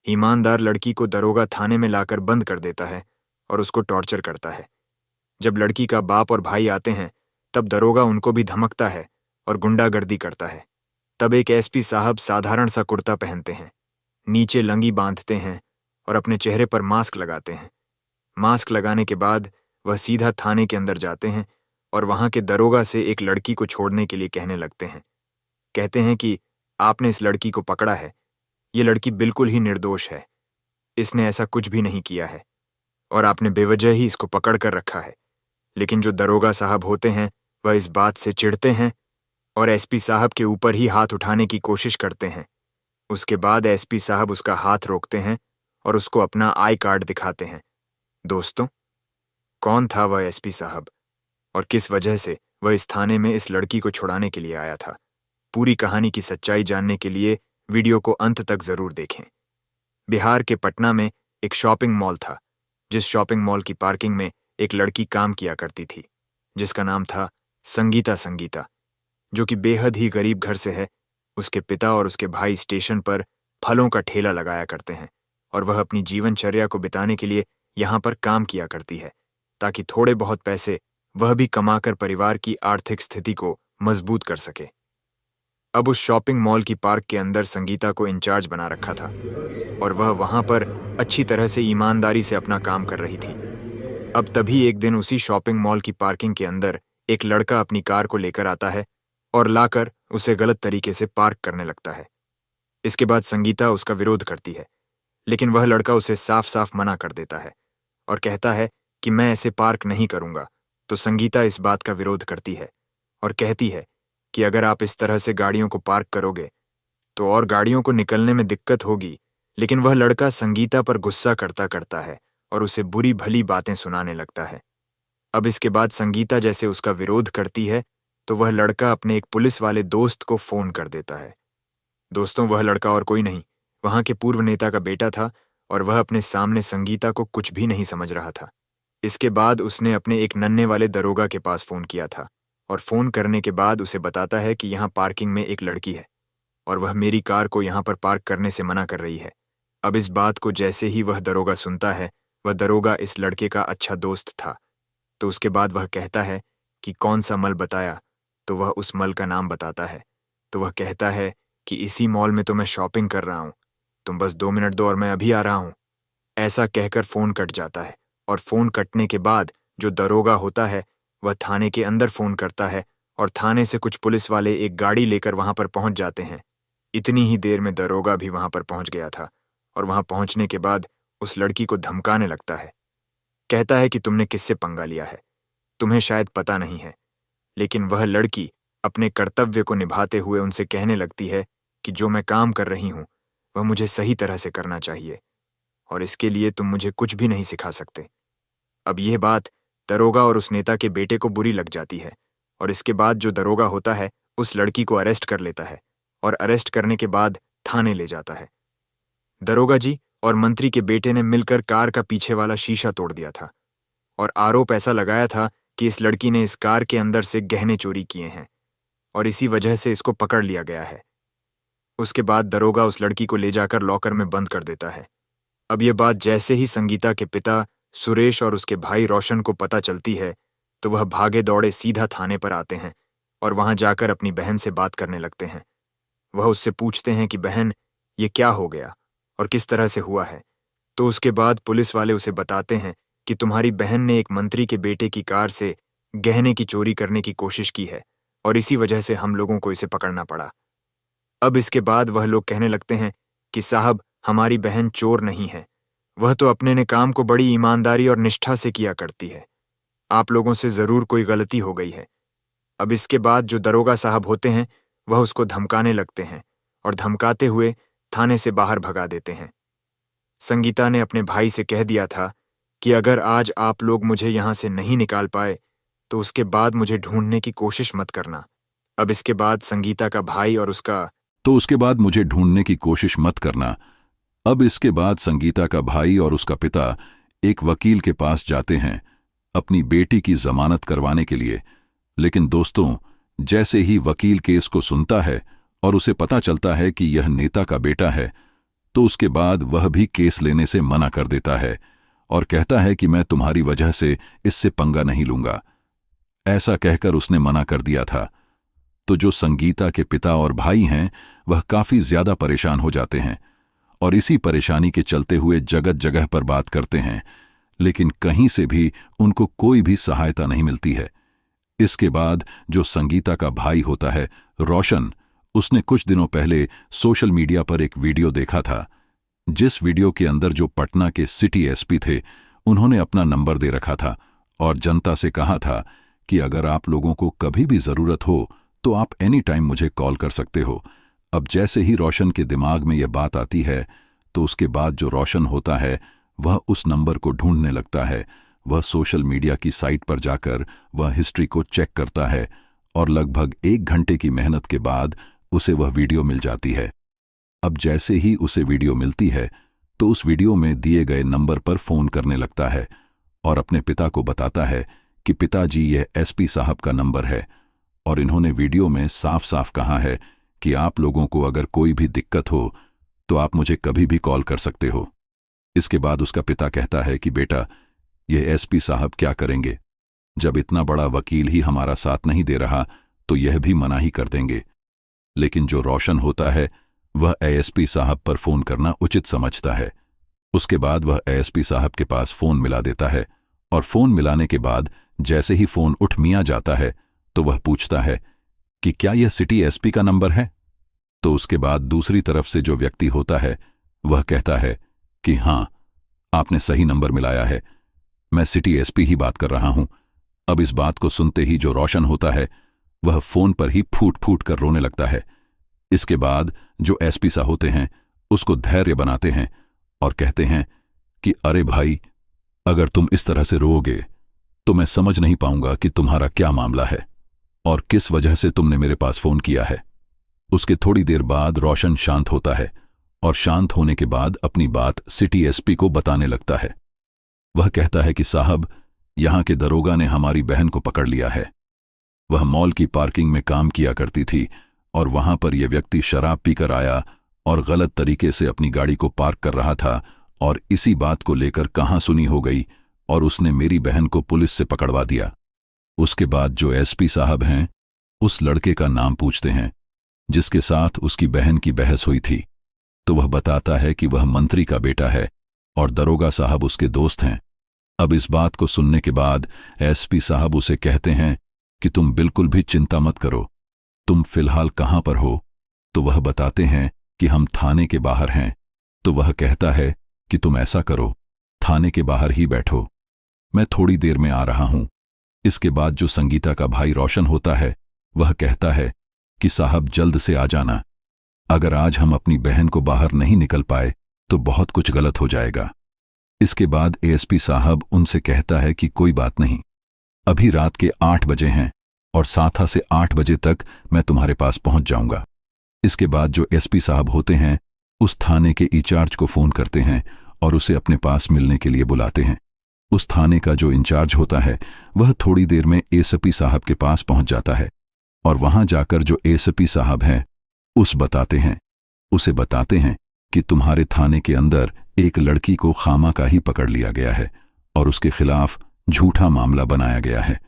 ईमानदार लड़की को दरोगा थाने में लाकर बंद कर देता है और उसको टॉर्चर करता है। जब लड़की का बाप और भाई आते हैं तब दरोगा उनको भी धमकता है और गुंडागर्दी करता है। तब एक एसपी साहब साधारण सा कुर्ता पहनते हैं, नीचे लंगी बांधते हैं और अपने चेहरे पर मास्क लगाते हैं। मास्क लगाने के बाद वह सीधा थाने के अंदर जाते हैं और वहां के दरोगा से एक लड़की को छोड़ने के लिए कहने लगते हैं। कहते हैं कि आपने इस लड़की को पकड़ा है, ये लड़की बिल्कुल ही निर्दोष है, इसने ऐसा कुछ भी नहीं किया है और आपने बेवजह ही इसको पकड़ कर रखा है। लेकिन जो दरोगा साहब होते हैं वह इस बात से चिढ़ते हैं और एसपी साहब के ऊपर ही हाथ उठाने की कोशिश करते हैं। उसके बाद एसपी साहब उसका हाथ रोकते हैं और उसको अपना आई कार्ड दिखाते हैं। दोस्तों, कौन था वह एसपी साहब और किस वजह से वह इस थाने में इस लड़की को छुड़ाने के लिए आया था? पूरी कहानी की सच्चाई जानने के लिए वीडियो को अंत तक जरूर देखें। बिहार के पटना में एक शॉपिंग मॉल था, जिस शॉपिंग मॉल की पार्किंग में एक लड़की काम किया करती थी, जिसका नाम था संगीता, जो कि बेहद ही गरीब घर से है। उसके पिता और उसके भाई स्टेशन पर फलों का ठेला लगाया करते हैं और वह अपनी जीवनचर्या को बिताने के लिए यहाँ पर काम किया करती है, ताकि थोड़े बहुत पैसे वह भी कमाकर परिवार की आर्थिक स्थिति को मजबूत कर सके। अब उस शॉपिंग मॉल की पार्क के अंदर संगीता को इंचार्ज बना रखा था और वह वहां पर अच्छी तरह से ईमानदारी से अपना काम कर रही थी। अब तभी एक दिन उसी शॉपिंग मॉल की पार्किंग के अंदर एक लड़का अपनी कार को लेकर आता है और लाकर उसे गलत तरीके से पार्क करने लगता है। इसके बाद संगीता उसका विरोध करती है, लेकिन वह लड़का उसे साफ साफ मना कर देता है और कहता है कि मैं ऐसे पार्क नहीं करूंगा। तो संगीता इस बात का विरोध करती है और कहती है कि अगर आप इस तरह से गाड़ियों को पार्क करोगे तो और गाड़ियों को निकलने में दिक्कत होगी। लेकिन वह लड़का संगीता पर गुस्सा करता करता है और उसे बुरी भली बातें सुनाने लगता है। अब इसके बाद संगीता जैसे उसका विरोध करती है तो वह लड़का अपने एक पुलिस वाले दोस्त को फोन कर देता है। दोस्तों, वह लड़का और कोई नहीं, वहां के पूर्व नेता का बेटा था और वह अपने सामने संगीता को कुछ भी नहीं समझ रहा था। इसके बाद उसने अपने एक नन्हे वाले दरोगा के पास फोन किया था और फोन करने के बाद उसे बताता है कि यहाँ पार्किंग में एक लड़की है और वह मेरी कार को यहाँ पर पार्क करने से मना कर रही है। अब इस बात को जैसे ही वह दरोगा सुनता है, वह दरोगा इस लड़के का अच्छा दोस्त था। तो उसके बाद वह कहता है कि कौन सा मल बताया, तो वह उस मल का नाम बताता है। तो वह कहता है कि इसी मॉल में तो मैं शॉपिंग कर रहा हूँ, तुम बस 2 मिनट दो और मैं अभी आ रहा हूँ। ऐसा कहकर फोन कट जाता है और फोन कटने के बाद जो दरोगा होता है वह थाने के अंदर फोन करता है और थाने से कुछ पुलिस वाले एक गाड़ी लेकर वहां पर पहुंच जाते हैं। इतनी ही देर में दरोगा भी वहां पर पहुंच गया था और वहां पहुंचने के बाद उस लड़की को धमकाने लगता है। कहता है कि तुमने किससे पंगा लिया है, तुम्हें शायद पता नहीं है। लेकिन वह लड़की अपने कर्तव्य को निभाते हुए उनसे कहने लगती है कि जो मैं काम कर रही हूं वह मुझे सही तरह से करना चाहिए और इसके लिए तुम मुझे कुछ भी नहीं सिखा सकते। अब यह बात दरोगा और उस नेता के बेटे को बुरी लग जाती है और इसके बाद जो दरोगा होता है उस लड़की को अरेस्ट कर लेता है और अरेस्ट करने के बाद थाने ले जाता है। दरोगा जी और मंत्री के बेटे ने मिलकर कार का पीछे वाला शीशा तोड़ दिया था और आरोप ऐसा लगाया था कि इस लड़की ने इस कार के अंदर से गहने चोरी किए हैं और इसी वजह से इसको पकड़ लिया गया है। उसके बाद दरोगा उस लड़की को ले जाकर लॉकर में बंद कर देता है। अब यह बात जैसे ही संगीता के पिता सुरेश और उसके भाई रोशन को पता चलती है तो वह भागे दौड़े सीधा थाने पर आते हैं और वहां जाकर अपनी बहन से बात करने लगते हैं। वह उससे पूछते हैं कि बहन, ये क्या हो गया और किस तरह से हुआ है। तो उसके बाद पुलिस वाले उसे बताते हैं कि तुम्हारी बहन ने एक मंत्री के बेटे की कार से गहने की चोरी करने की कोशिश की है और इसी वजह से हम लोगों को इसे पकड़ना पड़ा। अब इसके बाद वह लोग कहने लगते हैं कि साहब, हमारी बहन चोर नहीं है, वह तो अपने ने काम को बड़ी ईमानदारी और निष्ठा से किया करती है, आप लोगों से जरूर कोई गलती हो गई है। अब इसके बाद जो दरोगा साहब होते हैं वह उसको धमकाने लगते हैं और धमकाते हुए थाने से बाहर भगा देते हैं। संगीता ने अपने भाई से कह दिया था कि अगर आज आप लोग मुझे यहां से नहीं निकाल पाए तो उसके बाद मुझे ढूंढने की कोशिश मत करना। अब इसके बाद संगीता का भाई और उसका तो उसके बाद मुझे ढूंढने की कोशिश मत करना। अब इसके बाद संगीता का भाई और उसका पिता एक वकील के पास जाते हैं अपनी बेटी की जमानत करवाने के लिए। लेकिन दोस्तों, जैसे ही वकील केस को सुनता है और उसे पता चलता है कि यह नेता का बेटा है, तो उसके बाद वह भी केस लेने से मना कर देता है और कहता है कि मैं तुम्हारी वजह से इससे पंगा नहीं लूंगा। ऐसा कहकर उसने मना कर दिया था। तो जो संगीता के पिता और भाई हैं वह काफी ज्यादा परेशान हो जाते हैं और इसी परेशानी के चलते हुए जगह जगह पर बात करते हैं, लेकिन कहीं से भी उनको कोई भी सहायता नहीं मिलती है। इसके बाद जो संगीता का भाई होता है रोशन, उसने कुछ दिनों पहले सोशल मीडिया पर एक वीडियो देखा था, जिस वीडियो के अंदर जो पटना के सिटी एसपी थे उन्होंने अपना नंबर दे रखा था और जनता से कहा था कि अगर आप लोगों को कभी भी जरूरत हो तो आप एनी टाइम मुझे कॉल कर सकते हो। अब जैसे ही रोशन के दिमाग में यह बात आती है तो उसके बाद जो रोशन होता है वह उस नंबर को ढूंढने लगता है। वह सोशल मीडिया की साइट पर जाकर वह हिस्ट्री को चेक करता है और लगभग 1 घंटे की मेहनत के बाद उसे वह वीडियो मिल जाती है। अब जैसे ही उसे वीडियो मिलती है तो उस वीडियो में दिए गए नंबर पर फोन करने लगता है और अपने पिता को बताता है कि पिताजी यह एसपी साहब का नंबर है और इन्होंने वीडियो में साफ साफ कहा है कि आप लोगों को अगर कोई भी दिक्कत हो तो आप मुझे कभी भी कॉल कर सकते हो। इसके बाद उसका पिता कहता है कि बेटा, यह एसपी साहब क्या करेंगे, जब इतना बड़ा वकील ही हमारा साथ नहीं दे रहा तो यह भी मना ही कर देंगे। लेकिन जो रोशन होता है वह एएसपी साहब पर फोन करना उचित समझता है। उसके बाद वह एएसपी साहब के पास फोन मिला देता है और फोन मिलाने के बाद जैसे ही फोन उठ मिया जाता है तो वह पूछता है कि क्या यह सिटी एसपी का नंबर है। तो उसके बाद दूसरी तरफ से जो व्यक्ति होता है वह कहता है कि हाँ, आपने सही नंबर मिलाया है, मैं सिटी एसपी ही बात कर रहा हूं। अब इस बात को सुनते ही जो रोशन होता है वह फोन पर ही फूट फूट कर रोने लगता है। इसके बाद जो एसपी सा होते हैं उसको धैर्य बनाते हैं और कहते हैं कि अरे भाई, अगर तुम इस तरह से रोओगे तो मैं समझ नहीं पाऊंगा कि तुम्हारा क्या मामला है और किस वजह से तुमने मेरे पास फोन किया है। उसके थोड़ी देर बाद रोशन शांत होता है और शांत होने के बाद अपनी बात सिटी एसपी को बताने लगता है। वह कहता है कि साहब, यहां के दरोगा ने हमारी बहन को पकड़ लिया है। वह मॉल की पार्किंग में काम किया करती थी और वहां पर यह व्यक्ति शराब पीकर आया और गलत तरीके से अपनी गाड़ी को पार्क कर रहा था और इसी बात को लेकर कहासुनी हो गई और उसने मेरी बहन को पुलिस से पकड़वा दिया। उसके बाद जो एसपी साहब हैं उस लड़के का नाम पूछते हैं जिसके साथ उसकी बहन की बहस हुई थी, तो वह बताता है कि वह मंत्री का बेटा है और दरोगा साहब उसके दोस्त हैं। अब इस बात को सुनने के बाद एसपी साहब उसे कहते हैं कि तुम बिल्कुल भी चिंता मत करो, तुम फिलहाल कहां पर हो। तो वह बताते हैं कि हम थाने के बाहर हैं। तो वह कहता है कि तुम ऐसा करो, थाने के बाहर ही बैठो, मैं थोड़ी देर में आ रहा हूं। इसके बाद जो संगीता का भाई रोशन होता है वह कहता है कि साहब जल्द से आ जाना, अगर आज हम अपनी बहन को बाहर नहीं निकल पाए तो बहुत कुछ गलत हो जाएगा। इसके बाद एएसपी साहब उनसे कहता है कि कोई बात नहीं, अभी रात के 8 बजे हैं और 7 से 8 बजे तक मैं तुम्हारे पास पहुंच जाऊंगा। इसके बाद जो एसपी साहब होते हैं उस थाने के इंचार्ज को फोन करते हैं और उसे अपने पास मिलने के लिए बुलाते हैं। उस थाने का जो इंचार्ज होता है वह थोड़ी देर में एसपी साहब के पास पहुंच जाता है और वहां जाकर जो एसपी साहब हैं उसे बताते हैं कि तुम्हारे थाने के अंदर एक लड़की को खामा ही पकड़ लिया गया है और उसके खिलाफ झूठा मामला बनाया गया है।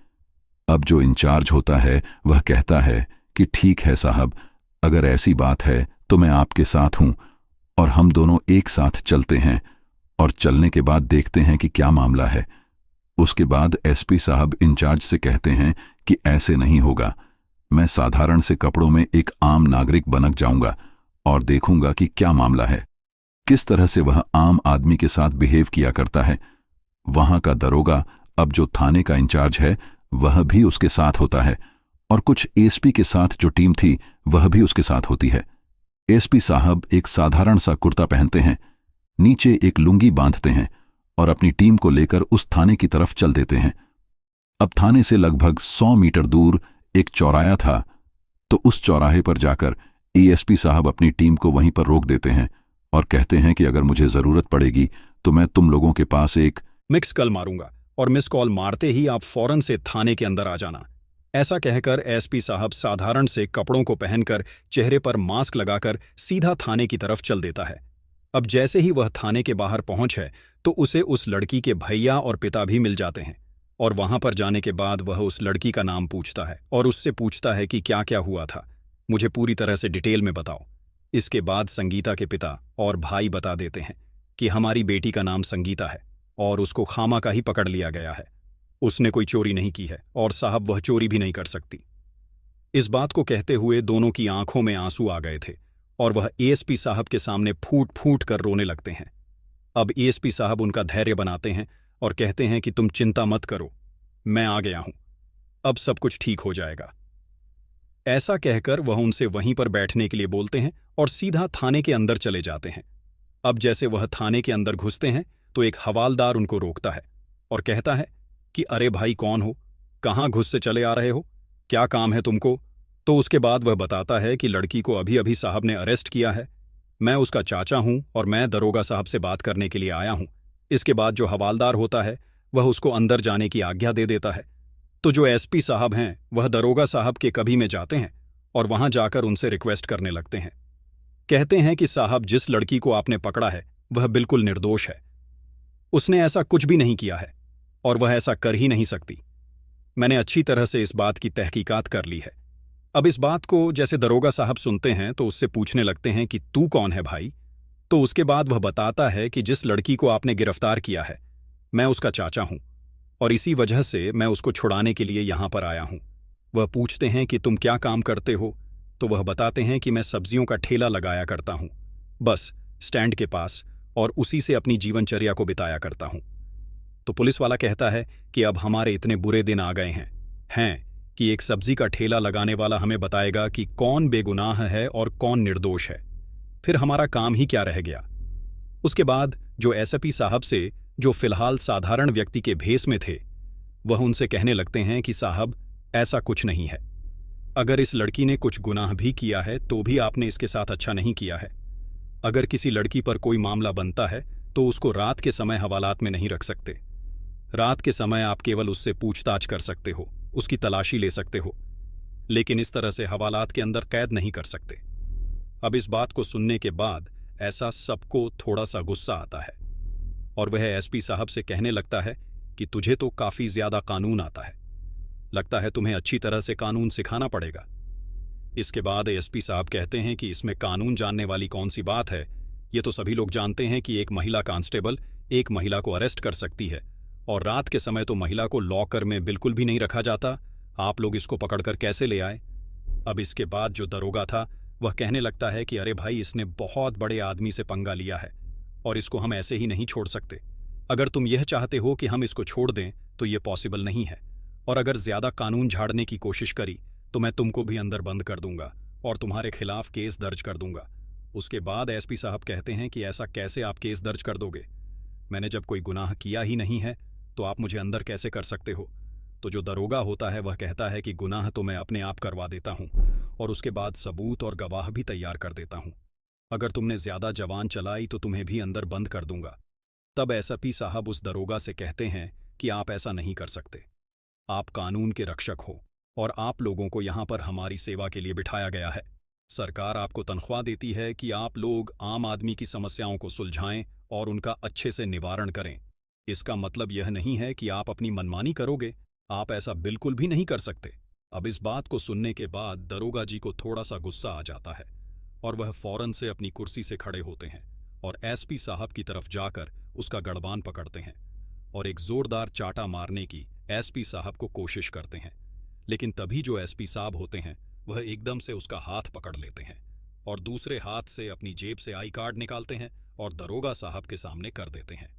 अब जो इंचार्ज होता है वह कहता है कि ठीक है साहब, अगर ऐसी बात है तो मैं आपके साथ हूं और हम दोनों एक साथ चलते हैं और चलने के बाद देखते हैं कि क्या मामला है। उसके बाद एसपी साहब इंचार्ज से कहते हैं कि ऐसे नहीं होगा, मैं साधारण से कपड़ों में एक आम नागरिक बनक जाऊंगा और देखूंगा कि क्या मामला है, किस तरह से वह आम आदमी के साथ बिहेव किया करता है। वहां का दरोगा, अब जो थाने का इंचार्ज है, वह भी उसके साथ होता है और कुछ एसपी के साथ जो टीम थी वह भी उसके साथ होती है। एसपी साहब एक साधारण सा कुर्ता पहनते हैं, नीचे एक लुंगी बांधते हैं और अपनी टीम को लेकर उस थाने की तरफ चल देते हैं। अब थाने से लगभग 100 मीटर दूर एक चौराहा था, तो उस चौराहे पर जाकर एएसपी साहब अपनी टीम को वहीं पर रोक देते हैं और कहते हैं कि अगर मुझे जरूरत पड़ेगी तो मैं तुम लोगों के पास एक मिक्स कॉल मारूंगा और मिस कॉल मारते ही आप फौरन से थाने के अंदर आ जाना। ऐसा कहकर एसपी साहब साधारण से कपड़ों को पहनकर चेहरे पर मास्क लगाकर सीधा थाने की तरफ चल देता है। अब जैसे ही वह थाने के बाहर पहुंचे तो उसे उस लड़की के भैया और पिता भी मिल जाते हैं, और वहां पर जाने के बाद वह उस लड़की का नाम पूछता है और उससे पूछता है कि क्या क्या हुआ था, मुझे पूरी तरह से डिटेल में बताओ। इसके बाद संगीता के पिता और भाई बता देते हैं कि हमारी बेटी का नाम संगीता है और उसको खामा का ही पकड़ लिया गया है, उसने कोई चोरी नहीं की है और साहब वह चोरी भी नहीं कर सकती। इस बात को कहते हुए दोनों की आंखों में आंसू आ गए थे और वह एएसपी साहब के सामने फूट फूट कर रोने लगते हैं। अब एएसपी साहब उनका धैर्य बनाते हैं और कहते हैं कि तुम चिंता मत करो, मैं आ गया हूं, अब सब कुछ ठीक हो जाएगा। ऐसा कहकर वह उनसे वहीं पर बैठने के लिए बोलते हैं और सीधा थाने के अंदर चले जाते हैं। अब जैसे वह थाने के अंदर घुसते हैं तो एक हवालदार उनको रोकता है और कहता है कि अरे भाई कौन हो, कहाँ घुस से चले आ रहे हो, क्या काम है तुमको। तो उसके बाद वह बताता है कि लड़की को अभी अभी साहब ने अरेस्ट किया है, मैं उसका चाचा हूं और मैं दरोगा साहब से बात करने के लिए आया हूं। इसके बाद जो हवालदार होता है वह उसको अंदर जाने की आज्ञा दे देता है। तो जो एसपी साहब हैं वह दरोगा साहब के कभी में जाते हैं और वहां जाकर उनसे रिक्वेस्ट करने लगते हैं। कहते हैं कि साहब जिस लड़की को आपने पकड़ा है वह बिल्कुल निर्दोष है, उसने ऐसा कुछ भी नहीं किया है और वह ऐसा कर ही नहीं सकती। मैंने अच्छी तरह से इस बात की तहकीकात कर ली है। अब इस बात को जैसे दरोगा साहब सुनते हैं तो उससे पूछने लगते हैं कि तू कौन है भाई। तो उसके बाद वह बताता है कि जिस लड़की को आपने गिरफ्तार किया है मैं उसका चाचा हूं और इसी वजह से मैं उसको छुड़ाने के लिए यहां पर आया हूं। वह पूछते हैं कि तुम क्या काम करते हो, तो वह बताते हैं कि मैं सब्जियों का ठेला लगाया करता हूं, बस स्टैंड के पास, और उसी से अपनी जीवनचर्या को बिताया करता हूं। तो पुलिस वाला कहता है कि अब हमारे इतने बुरे दिन आ गए हैं कि एक सब्जी का ठेला लगाने वाला हमें बताएगा कि कौन बेगुनाह है और कौन निर्दोष है, फिर हमारा काम ही क्या रह गया। उसके बाद जो एसपी साहब से, जो फिलहाल साधारण व्यक्ति के भेष में थे, वह उनसे कहने लगते हैं कि साहब ऐसा कुछ नहीं है, अगर इस लड़की ने कुछ गुनाह भी किया है तो भी आपने इसके साथ अच्छा नहीं किया है। अगर किसी लड़की पर कोई मामला बनता है तो उसको रात के समय हवालात में नहीं रख सकते। रात के समय आप केवल उससे पूछताछ कर सकते हो, उसकी तलाशी ले सकते हो, लेकिन इस तरह से हवालात के अंदर कैद नहीं कर सकते। अब इस बात को सुनने के बाद ऐसा सबको थोड़ा सा गुस्सा आता है और वह एसपी साहब से कहने लगता है कि तुझे तो काफी ज्यादा कानून आता है, लगता है तुम्हें अच्छी तरह से कानून सिखाना पड़ेगा। इसके बाद एसपी साहब कहते हैं कि इसमें कानून जानने वाली कौन सी बात है, ये तो सभी लोग जानते हैं कि एक महिला कांस्टेबल एक महिला को अरेस्ट कर सकती है और रात के समय तो महिला को लॉकर में बिल्कुल भी नहीं रखा जाता, आप लोग इसको पकड़कर कैसे ले आए। अब इसके बाद जो दरोगा था वह कहने लगता है कि अरे भाई इसने बहुत बड़े आदमी से पंगा लिया है और इसको हम ऐसे ही नहीं छोड़ सकते। अगर तुम यह चाहते हो कि हम इसको छोड़ दें तो ये पॉसिबल नहीं है, और अगर ज्यादा कानून झाड़ने की कोशिश करी तो मैं तुमको भी अंदर बंद कर दूंगा और तुम्हारे खिलाफ केस दर्ज कर दूंगा। उसके बाद एसपी साहब कहते हैं कि ऐसा कैसे आप केस दर्ज कर दोगे, मैंने जब कोई गुनाह किया ही नहीं है तो आप मुझे अंदर कैसे कर सकते हो। तो जो दरोगा होता है वह कहता है कि गुनाह तो मैं अपने आप करवा देता हूं और उसके बाद सबूत और गवाह भी तैयार कर देता हूं, अगर तुमने ज्यादा जवान चलाई तो तुम्हें भी अंदर बंद कर दूंगा। तब एसपी साहब उस दरोगा से कहते हैं कि आप ऐसा नहीं कर सकते, आप कानून के रक्षक हो और आप लोगों को यहां पर हमारी सेवा के लिए बिठाया गया है। सरकार आपको तनख्वाह देती है कि आप लोग आम आदमी की समस्याओं को सुलझाएं और उनका अच्छे से निवारण करें। इसका मतलब यह नहीं है कि आप अपनी मनमानी करोगे, आप ऐसा बिल्कुल भी नहीं कर सकते। अब इस बात को सुनने के बाद दरोगा जी को थोड़ा सा गुस्सा आ जाता है और वह फौरन से अपनी कुर्सी से खड़े होते हैं और एसपी साहब की तरफ जाकर उसका गड़बान पकड़ते हैं और एक जोरदार चाटा मारने की एसपी साहब को कोशिश करते हैं, लेकिन तभी जो एसपी साहब होते हैं वह एकदम से उसका हाथ पकड़ लेते हैं और दूसरे हाथ से अपनी जेब से आई कार्ड निकालते हैं और दरोगा साहब के सामने कर देते हैं।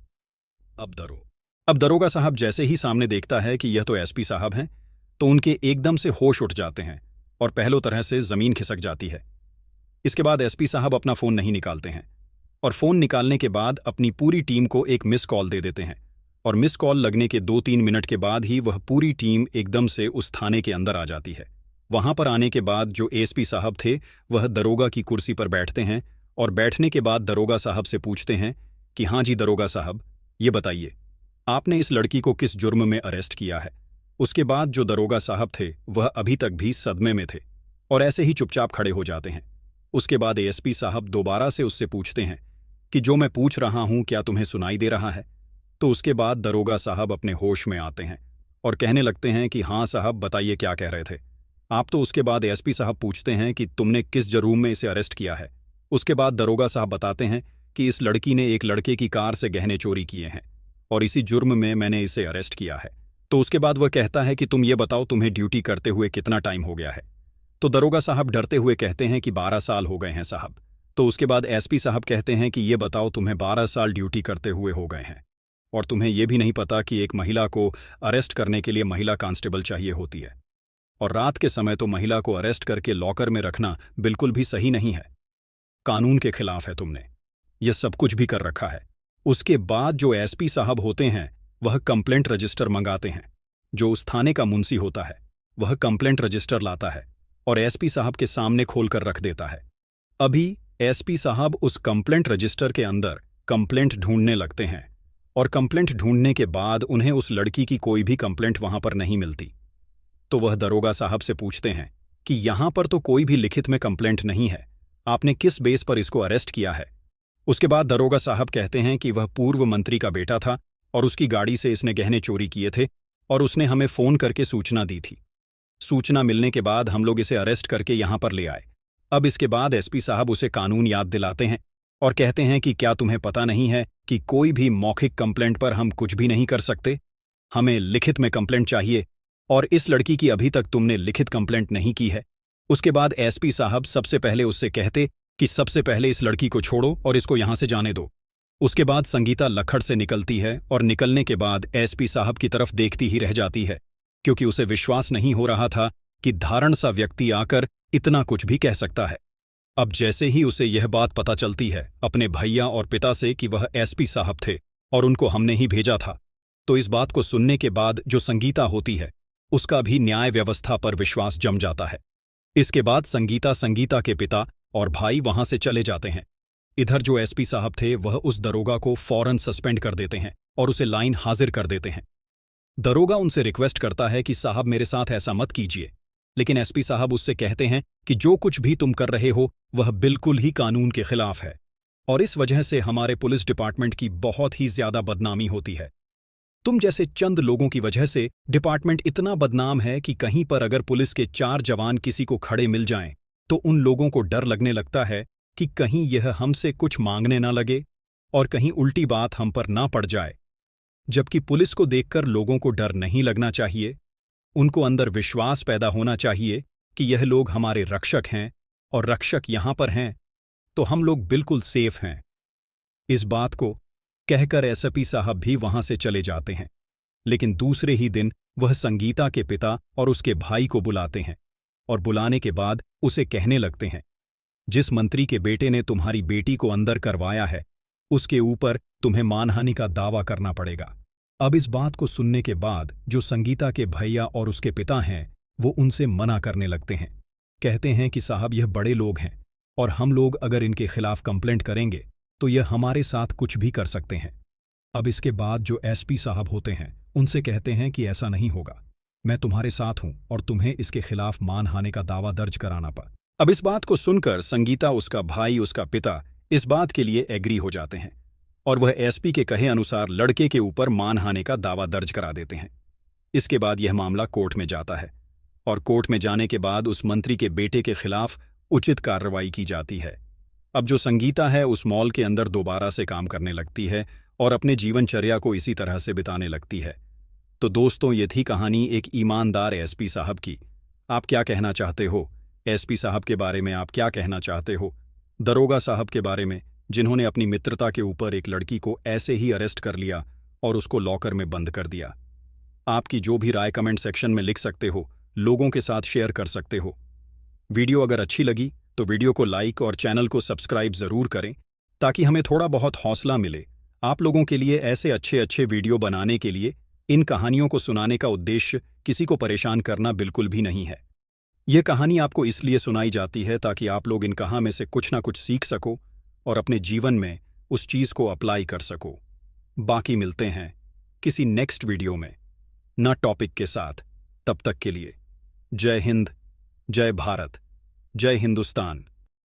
अब दरोगा साहब जैसे ही सामने देखता है कि यह तो एसपी साहब हैं तो उनके एकदम से होश उठ जाते हैं और पहलो तरह से जमीन खिसक जाती है। इसके बाद एसपी साहब अपना फोन नहीं निकालते हैं और फोन निकालने के बाद अपनी पूरी टीम को एक मिस कॉल दे देते हैं और मिस कॉल लगने के 2-3 मिनट के बाद ही वह पूरी टीम एकदम से उस थाने के अंदर आ जाती है। वहां पर आने के बाद जो एसपी साहब थे वह दरोगा की कुर्सी पर बैठते हैं और बैठने के बाद दरोगा साहब से पूछते हैं कि हाँ जी दरोगा साहब, ये बताइए आपने इस लड़की को किस जुर्म में अरेस्ट किया है। उसके बाद जो दरोगा साहब थे वह अभी तक भी सदमे में थे और ऐसे ही चुपचाप खड़े हो जाते हैं। उसके बाद एसपी साहब दोबारा से उससे पूछते हैं कि जो मैं पूछ रहा हूं क्या तुम्हें सुनाई दे रहा है? तो उसके बाद दरोगा साहब अपने होश में आते हैं और कहने लगते हैं कि हाँ साहब, बताइए क्या कह रहे थे आप। तो उसके बाद एसपी साहब पूछते हैं कि तुमने किस जुर्म में इसे अरेस्ट किया है? उसके बाद दरोगा साहब बताते हैं कि इस लड़की ने एक लड़के की कार से गहने चोरी किए हैं और इसी जुर्म में मैंने इसे अरेस्ट किया है। तो उसके बाद वह कहता है कि तुम ये बताओ तुम्हें ड्यूटी करते हुए कितना टाइम हो गया है? तो दरोगा साहब डरते हुए कहते हैं कि 12 साल हो गए हैं साहब। तो उसके बाद एसपी साहब कहते हैं कि ये बताओ तुम्हें 12 साल ड्यूटी करते हुए हो गए हैं और तुम्हें यह भी नहीं पता कि एक महिला को अरेस्ट करने के लिए महिला कांस्टेबल चाहिए होती है, और रात के समय तो महिला को अरेस्ट करके लॉकर में रखना बिल्कुल भी सही नहीं है, कानून के खिलाफ है। तुमने यह सब कुछ भी कर रखा है। उसके बाद जो एसपी साहब होते हैं वह कंप्लेंट रजिस्टर मंगाते हैं। जो उस थाने का मुंशी होता है वह कंप्लेंट रजिस्टर लाता है और एसपी साहब के सामने खोलकर रख देता है। अभी एसपी साहब उस कंप्लेंट रजिस्टर के अंदर कंप्लेंट ढूंढने लगते हैं और कंप्लेंट ढूंढने के बाद उन्हें उस लड़की की कोई भी कंप्लेंट वहां पर नहीं मिलती। तो वह दरोगा साहब से पूछते हैं कि यहां पर तो कोई भी लिखित में कंप्लेंट नहीं है, आपने किस बेस पर इसको अरेस्ट किया है? उसके बाद दरोगा साहब कहते हैं कि वह पूर्व मंत्री का बेटा था और उसकी गाड़ी से इसने गहने चोरी किए थे और उसने हमें फोन करके सूचना दी थी। सूचना मिलने के बाद हम लोग इसे अरेस्ट करके यहां पर ले आए। अब इसके बाद एसपी साहब उसे कानून याद दिलाते हैं और कहते हैं कि क्या तुम्हें पता नहीं है कि कोई भी मौखिक कंप्लेंट पर हम कुछ भी नहीं कर सकते, हमें लिखित में कंप्लेंट चाहिए, और इस लड़की की अभी तक तुमने लिखित कंप्लेंट नहीं की है। उसके बाद एसपी साहब सबसे पहले उससे कहते कि सबसे पहले इस लड़की को छोड़ो और इसको यहां से जाने दो। उसके बाद संगीता लखड़ से निकलती है और निकलने के बाद एसपी साहब की तरफ देखती ही रह जाती है, क्योंकि उसे विश्वास नहीं हो रहा था कि धारण सा व्यक्ति आकर इतना कुछ भी कह सकता है। अब जैसे ही उसे यह बात पता चलती है अपने भैया और पिता से कि वह एसपी साहब थे और उनको हमने ही भेजा था, तो इस बात को सुनने के बाद जो संगीता होती है उसका भी न्याय व्यवस्था पर विश्वास जम जाता है। इसके बाद संगीता के पिता और भाई वहां से चले जाते हैं। इधर जो एसपी साहब थे वह उस दरोगा को फौरन सस्पेंड कर देते हैं और उसे लाइन हाजिर कर देते हैं। दरोगा उनसे रिक्वेस्ट करता है कि साहब मेरे साथ ऐसा मत कीजिए, लेकिन एसपी साहब उससे कहते हैं कि जो कुछ भी तुम कर रहे हो वह बिल्कुल ही कानून के खिलाफ है और इस वजह से हमारे पुलिस डिपार्टमेंट की बहुत ही ज्यादा बदनामी होती है। तुम जैसे चंद लोगों की वजह से डिपार्टमेंट इतना बदनाम है कि कहीं पर अगर पुलिस के 4 जवान किसी को खड़े मिल जाएं तो उन लोगों को डर लगने लगता है कि कहीं यह हमसे कुछ मांगने ना लगे और कहीं उल्टी बात हम पर ना पड़ जाए। जबकि पुलिस को देखकर लोगों को डर नहीं लगना चाहिए, उनको अंदर विश्वास पैदा होना चाहिए कि यह लोग हमारे रक्षक हैं और रक्षक यहां पर हैं तो हम लोग बिल्कुल सेफ हैं। इस बात को कहकर एसपी साहब भी वहां से चले जाते हैं, लेकिन दूसरे ही दिन वह संगीता के पिता और उसके भाई को बुलाते हैं और बुलाने के बाद उसे कहने लगते हैं, जिस मंत्री के बेटे ने तुम्हारी बेटी को अंदर करवाया है उसके ऊपर तुम्हें मानहानि का दावा करना पड़ेगा। अब इस बात को सुनने के बाद जो संगीता के भैया और उसके पिता हैं वो उनसे मना करने लगते हैं। कहते हैं कि साहब यह बड़े लोग हैं और हम लोग अगर इनके खिलाफ कंप्लेंट करेंगे तो यह हमारे साथ कुछ भी कर सकते हैं। अब इसके बाद जो एसपी साहब होते हैं उनसे कहते हैं कि ऐसा नहीं होगा, मैं तुम्हारे साथ हूं और तुम्हें इसके खिलाफ मानहानि का दावा दर्ज कराना पड़ा। अब इस बात को सुनकर संगीता, उसका भाई, उसका पिता इस बात के लिए एग्री हो जाते हैं और वह एसपी के कहे अनुसार लड़के के ऊपर मानहानि का दावा दर्ज करा देते हैं। इसके बाद यह मामला कोर्ट में जाता है और कोर्ट में जाने के बाद उस मंत्री के बेटे के खिलाफ उचित कार्रवाई की जाती है। अब जो संगीता है उस मॉल के अंदर दोबारा से काम करने लगती है और अपने जीवनचर्या को इसी तरह से बिताने लगती है। तो दोस्तों, ये थी कहानी एक ईमानदार एसपी साहब की। आप क्या कहना चाहते हो? एसपी साहब के बारे में आप क्या कहना चाहते हो? दरोगा साहब के बारे में जिन्होंने अपनी मित्रता के ऊपर एक लड़की को ऐसे ही अरेस्ट कर लिया और उसको लॉकर में बंद कर दिया। आपकी जो भी राय कमेंट सेक्शन में लिख सकते हो, लोगों के साथ शेयर कर सकते हो। वीडियो अगर अच्छी लगी तो वीडियो को लाइक और चैनल को सब्सक्राइब जरूर करें ताकि हमें थोड़ा बहुत हौसला मिले आप लोगों के लिए ऐसे अच्छे अच्छे वीडियो बनाने के लिए। इन कहानियों को सुनाने का उद्देश्य किसी को परेशान करना बिल्कुल भी नहीं है। यह कहानी आपको इसलिए सुनाई जाती है ताकि आप लोग इन कहानी में से कुछ ना कुछ सीख सको और अपने जीवन में उस चीज को अप्लाई कर सको। बाकी मिलते हैं किसी नेक्स्ट वीडियो में नए टॉपिक के साथ। तब तक के लिए जय हिंद, जय भारत, जय हिंदुस्तान।